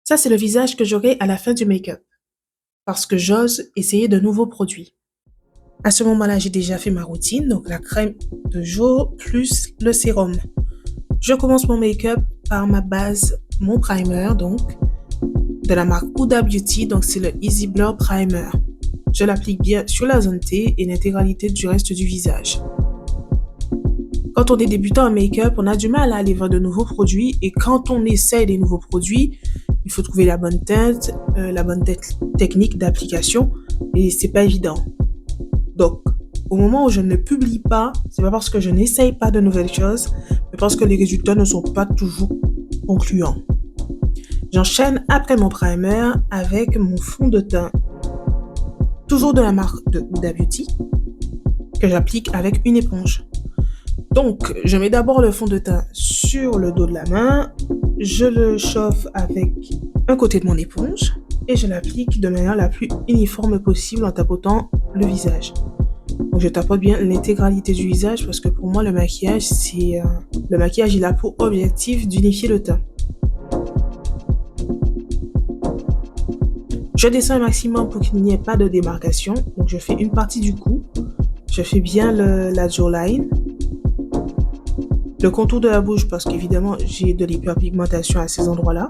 Ça, c'est le visage que j'aurai à la fin du make-up, parce que j'ose essayer de nouveaux produits. À ce moment-là, j'ai déjà fait ma routine, donc la crème de jour plus le sérum. Je commence mon make-up par ma base, mon primer, donc, de la marque Huda Beauty, donc c'est le Easy Blur Primer. Je l'applique bien sur la zone T et l'intégralité du reste du visage. Quand on est débutant en make-up, on a du mal à aller vers de nouveaux produits et quand on essaye des nouveaux produits, il faut trouver la bonne teinte, technique d'application et c'est pas évident. Donc, au moment où je ne publie pas, c'est pas parce que je n'essaye pas de nouvelles choses, mais parce que les résultats ne sont pas toujours concluants. J'enchaîne après mon primer avec mon fond de teint, toujours de la marque de Huda Beauty, que j'applique avec une éponge. Donc, je mets d'abord le fond de teint sur le dos de la main, je le chauffe avec un côté de mon éponge et je l'applique de manière la plus uniforme possible en tapotant le visage. Donc, je tapote bien l'intégralité du visage parce que pour moi, le maquillage, il a pour objectif d'unifier le teint. Je descends un maximum pour qu'il n'y ait pas de démarcation. Donc, je fais une partie du cou, je fais bien la jawline, le contour de la bouche parce qu'évidemment j'ai de l'hyperpigmentation à ces endroits-là.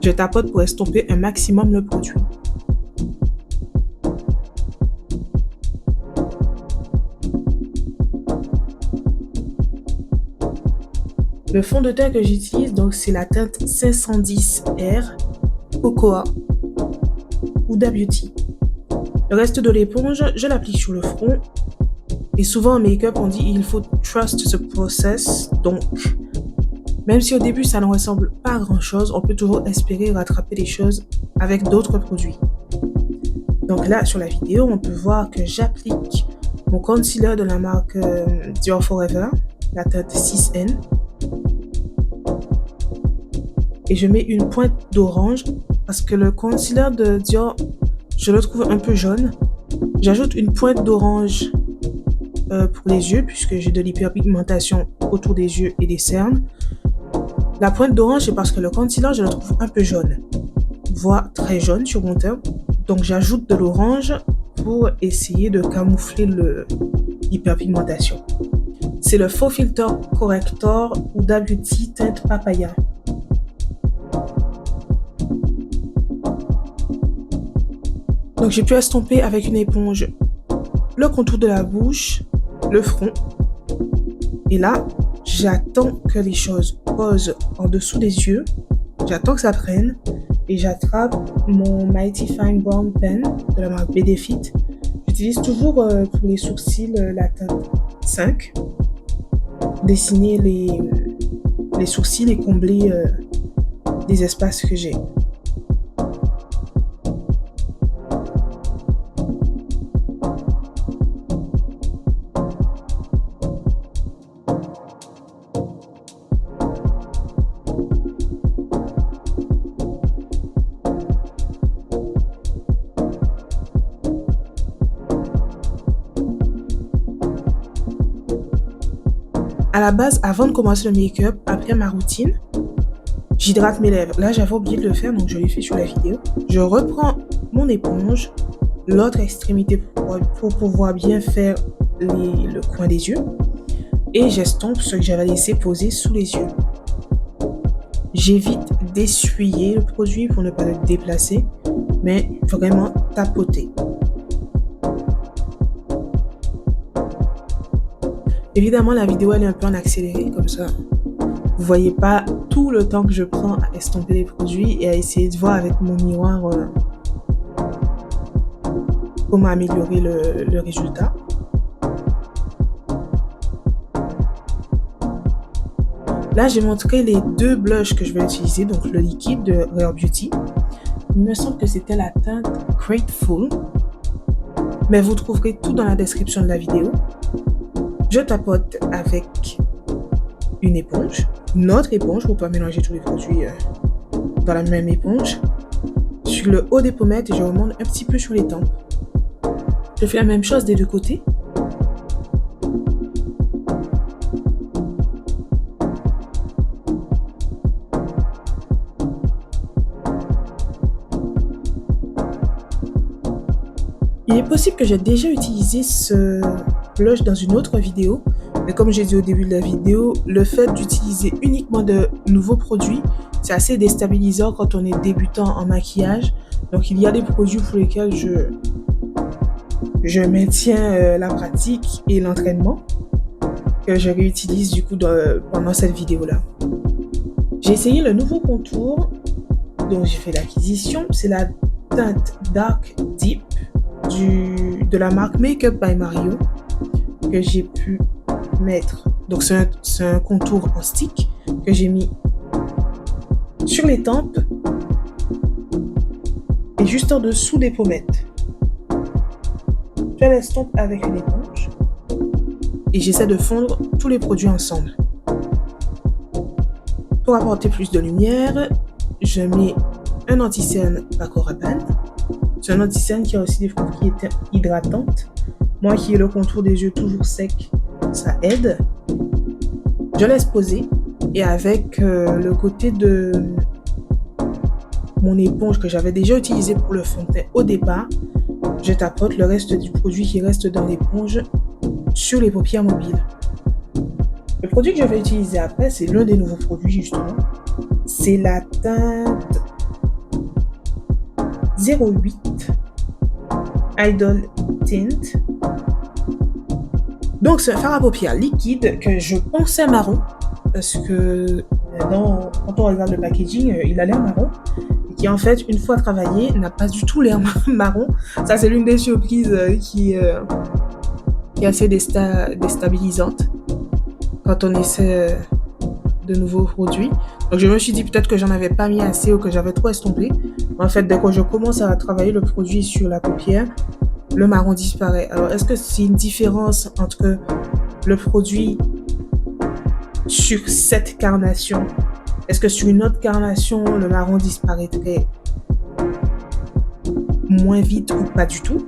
Je tapote pour estomper un maximum le produit. Le fond de teint que j'utilise, donc c'est la teinte 510R Cocoa Huda Beauty. Le reste de l'éponge, je l'applique sur le front. Et souvent en make-up, on dit il faut trust the process. Donc, même si au début ça ne ressemble pas à grand chose, on peut toujours espérer rattraper les choses avec d'autres produits. Donc là, sur la vidéo, on peut voir que j'applique mon concealer de la marque Dior Forever, la teinte 6N. Et je mets une pointe d'orange parce que le concealer de Dior, je le trouve un peu jaune. J'ajoute une pointe d'orange pour les yeux puisque j'ai de l'hyperpigmentation autour des yeux et des cernes. La pointe d'orange, c'est parce que le concealer, je le trouve un peu jaune, voire très jaune sur mon teint. Donc j'ajoute de l'orange pour essayer de camoufler l'hyperpigmentation. C'est le Faux Filter Corrector Huda Beauty teinte papaya. Donc j'ai pu estomper avec une éponge le contour de la bouche, le front. Et là, j'attends que les choses posent en dessous des yeux. J'attends que ça prenne. Et j'attrape mon Mighty Fine Brown Pen de la marque Benefit. J'utilise toujours pour les sourcils la teinte 5. Dessiner les sourcils et combler les espaces que j'ai. À la base, avant de commencer le make-up, après ma routine, j'hydrate mes lèvres. Là, j'avais oublié de le faire, donc je l'ai fait sur la vidéo. Je reprends mon éponge, l'autre extrémité pour pouvoir bien faire le coin des yeux. Et j'estompe ce que j'avais laissé poser sous les yeux. J'évite d'essuyer le produit pour ne pas le déplacer, mais vraiment tapoter. Évidemment, la vidéo elle est un peu en accéléré comme ça. Vous voyez pas tout le temps que je prends à estomper les produits et à essayer de voir avec mon miroir comment améliorer le résultat. Là, j'ai montré les deux blushs que je vais utiliser, donc le liquide de Rare Beauty. Il me semble que c'était la teinte Grateful, mais vous trouverez tout dans la description de la vidéo. Je tapote avec une éponge, une autre éponge pour pas mélanger tous les produits dans la même éponge. Sur le haut des pommettes et je remonte un petit peu sur les tempes. Je fais la même chose des deux côtés. Il est possible que j'ai déjà utilisé ce blush dans une autre vidéo, mais comme j'ai dit au début de la vidéo, le fait d'utiliser uniquement de nouveaux produits, c'est assez déstabilisant quand on est débutant en maquillage. Donc il y a des produits pour lesquels je maintiens la pratique et l'entraînement que je réutilise du coup pendant cette vidéo-là. J'ai essayé le nouveau contour dont j'ai fait l'acquisition, c'est la teinte Dark Deep de la marque Makeup by Mario que j'ai pu mettre. Donc c'est un contour en stick que j'ai mis sur les tempes et juste en dessous des pommettes. Je l'estompe avec une éponge et j'essaie de fondre tous les produits ensemble. Pour apporter plus de lumière, je mets un anti-cerne Paco Rabanne. C'est un anti-cerne qui a aussi des propriétés hydratantes. Moi qui ai le contour des yeux toujours sec, ça aide. Je laisse poser et avec le côté de mon éponge que j'avais déjà utilisé pour le fond de teint au départ, je tapote le reste du produit qui reste dans l'éponge sur les paupières mobiles. Le produit que je vais utiliser après, c'est l'un des nouveaux produits justement. C'est la teinte 08 Idol Tint. Donc c'est un fard à paupières liquide que je pensais marron parce que quand on regarde le packaging, il a l'air marron et qui en fait une fois travaillé n'a pas du tout l'air marron. Ça c'est l'une des surprises qui est assez déstabilisante quand on essaie de nouveaux produits. Donc je me suis dit peut-être que j'en avais pas mis assez ou que j'avais trop estompé. En fait, dès que je commence à travailler le produit sur la paupière, le marron disparaît. Alors est-ce que c'est une différence entre le produit sur cette carnation? Est-ce que sur une autre carnation, le marron disparaîtrait moins vite ou pas du tout?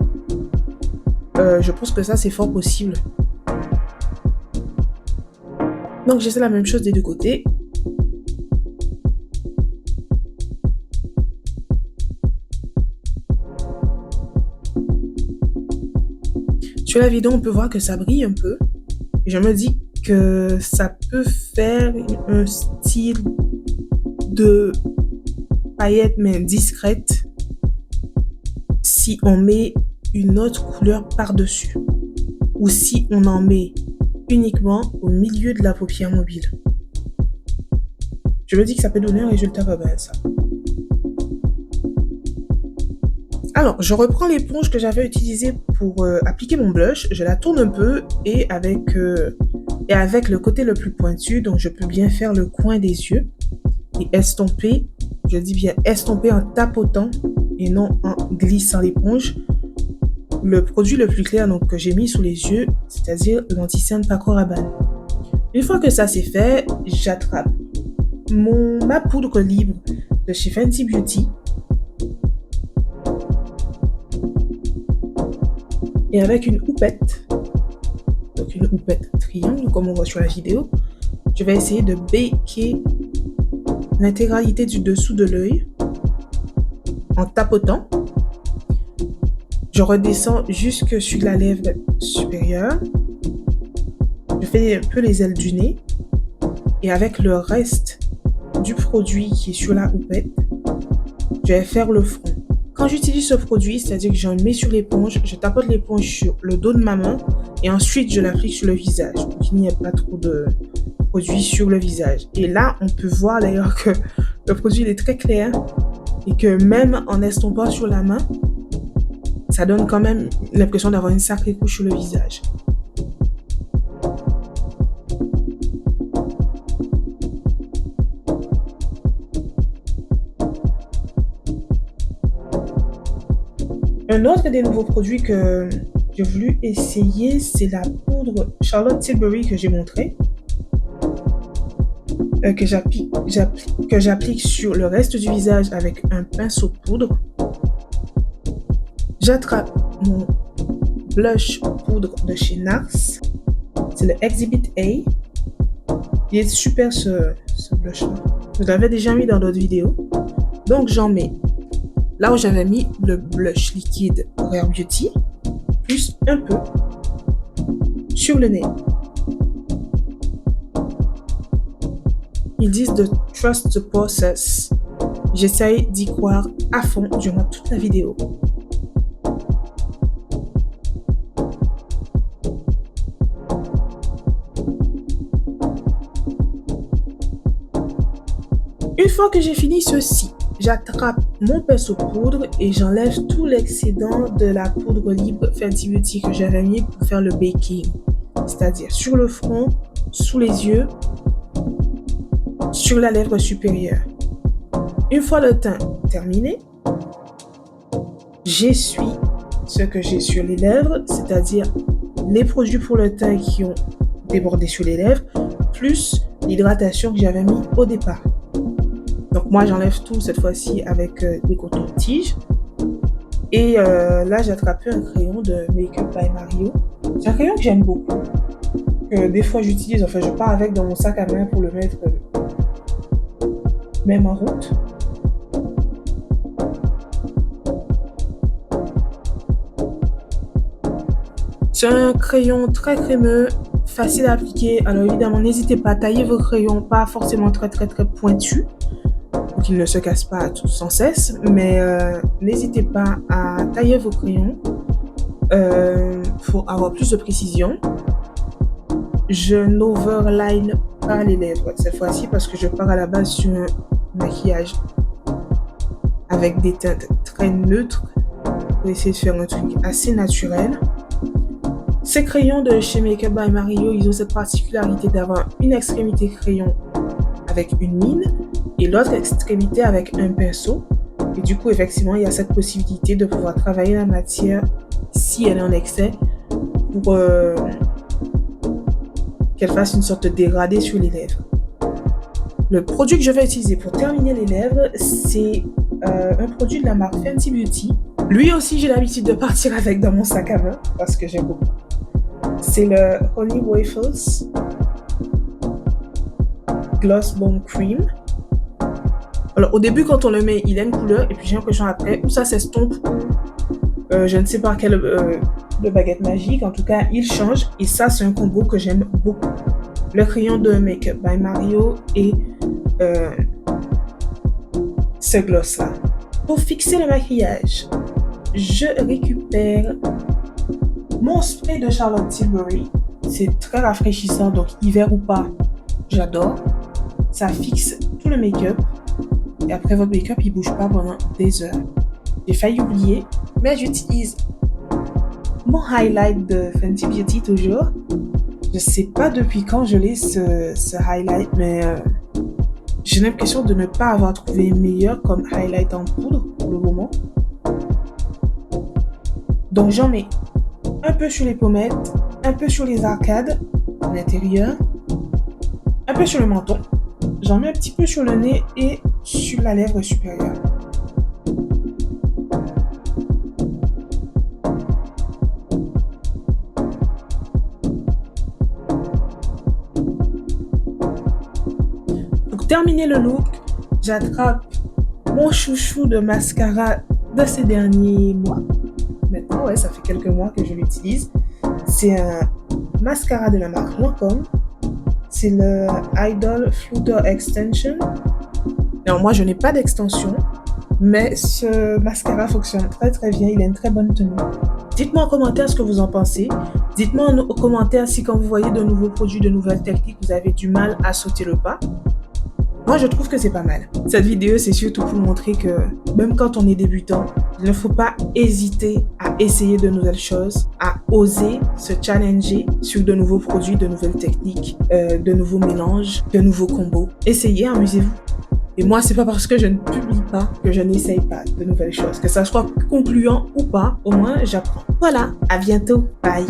Je pense que ça c'est fort possible. Donc j'essaie la même chose des deux côtés. Sur la vidéo, on peut voir que ça brille un peu. Et je me dis que ça peut faire un style de paillettes mais discrète si on met une autre couleur par-dessus ou si on en met uniquement au milieu de la paupière mobile. Je me dis que ça peut donner un résultat pas mal, ça. Alors, je reprends l'éponge que j'avais utilisée pour appliquer mon blush. Je la tourne un peu et avec le côté le plus pointu, donc je peux bien faire le coin des yeux et estomper, je dis bien estomper en tapotant et non en glissant l'éponge. Le produit le plus clair donc, que j'ai mis sous les yeux, c'est-à-dire l'anti-cerne Paco Rabanne. Une fois que ça c'est fait, j'attrape ma poudre libre de chez Fenty Beauty et avec une houppette, donc une houppette triangle comme on voit sur la vidéo, je vais essayer de baker l'intégralité du dessous de l'œil en tapotant. Je redescends jusque sur la lèvre supérieure. Je fais un peu les ailes du nez. Et avec le reste du produit qui est sur la houppette, je vais faire le front. Quand j'utilise ce produit, c'est-à-dire que j'en mets sur l'éponge, je tapote l'éponge sur le dos de ma main et ensuite je l'applique sur le visage pour qu'il n'y ait pas trop de produit sur le visage. Et là, on peut voir d'ailleurs que le produit il est très clair et que même en estompant sur la main, ça donne quand même l'impression d'avoir une sacrée couche sur le visage. Un autre des nouveaux produits que j'ai voulu essayer, c'est la poudre Charlotte Tilbury que j'ai montré, que j'applique sur le reste du visage avec un pinceau de poudre. J'attrape mon blush poudre de chez NARS. C'est le Exhibit A. Il est super ce blush-là. Je l'avais déjà mis dans d'autres vidéos. Donc j'en mets là où j'avais mis le blush liquide Rare Beauty. plus un peu sur le nez. Ils disent de trust the process. J'essaye d'y croire à fond durant toute la vidéo. Une fois que j'ai fini ceci, j'attrape mon pinceau poudre et j'enlève tout l'excédent de la poudre libre Fenty Beauty que j'avais mis pour faire le baking. C'est-à-dire sur le front, sous les yeux, sur la lèvre supérieure. Une fois le teint terminé, j'essuie ce que j'ai sur les lèvres, c'est-à-dire les produits pour le teint qui ont débordé sur les lèvres, plus l'hydratation que j'avais mis au départ. Donc moi j'enlève tout cette fois-ci avec des cotons-tiges. Et là j'ai attrapé un crayon de Make Up by Mario. C'est un crayon que j'aime beaucoup. Que des fois j'utilise, enfin je pars avec dans mon sac à main pour le mettre même en route. C'est un crayon très crémeux, facile à appliquer. Alors évidemment n'hésitez pas à tailler vos crayons, pas forcément très pointus, pour qu'ils ne se cassent pas sans cesse, mais n'hésitez pas à tailler vos crayons pour avoir plus de précision. Je n'overline pas les lèvres cette fois-ci parce que je pars à la base sur un maquillage avec des teintes très neutres pour essayer de faire un truc assez naturel. Ces crayons de chez Make Up by Mario, ils ont cette particularité d'avoir une extrémité crayon avec une mine et l'autre extrémité avec un pinceau. Et du coup, effectivement, il y a cette possibilité de pouvoir travailler la matière si elle est en excès pour qu'elle fasse une sorte de dégradé sur les lèvres. Le produit que je vais utiliser pour terminer les lèvres, c'est un produit de la marque Fenty Beauty. Lui aussi, j'ai l'habitude de partir avec dans mon sac à main parce que j'aime beaucoup. C'est le Honey Waffles Gloss Bomb Cream. Alors au début quand on le met, il a une couleur et puis j'ai l'impression après où ça s'estompe ou je ne sais pas quelle de baguette magique. En tout cas, il change et ça c'est un combo que j'aime beaucoup. Le crayon de Make Up by Mario et ce gloss là. Pour fixer le maquillage, je récupère mon spray de Charlotte Tilbury. C'est très rafraîchissant, donc hiver ou pas, j'adore. Ça fixe tout le make-up. Et après, votre make-up, il bouge pas pendant des heures. J'ai failli oublier, mais j'utilise mon highlight de Fenty Beauty toujours. Je sais pas depuis quand je l'ai ce highlight, mais j'ai l'impression de ne pas avoir trouvé meilleur comme highlight en poudre pour le moment. Donc j'en mets un peu sur les pommettes, un peu sur les arcades à l'intérieur, un peu sur le menton. J'en mets un petit peu sur le nez et sur la lèvre supérieure. Pour terminer le look, j'attrape mon chouchou de mascara de ces derniers mois. Maintenant, ouais, ça fait quelques mois que je l'utilise. C'est un mascara de la marque Lancôme. C'est le Idol Flutter Extension. Alors moi, je n'ai pas d'extension, mais ce mascara fonctionne très bien. Il a une très bonne tenue. Dites-moi en commentaire ce que vous en pensez. Dites-moi en commentaire si quand vous voyez de nouveaux produits, de nouvelles techniques, vous avez du mal à sauter le pas. Moi, je trouve que c'est pas mal. Cette vidéo, c'est surtout pour montrer que même quand on est débutant, il ne faut pas hésiter à essayer de nouvelles choses, à oser se challenger sur de nouveaux produits, de nouvelles techniques, de nouveaux mélanges, de nouveaux combos. Essayez, amusez-vous. Et moi, c'est pas parce que je ne publie pas que je n'essaye pas de nouvelles choses. Que ça soit concluant ou pas, au moins j'apprends. Voilà, à bientôt. Bye.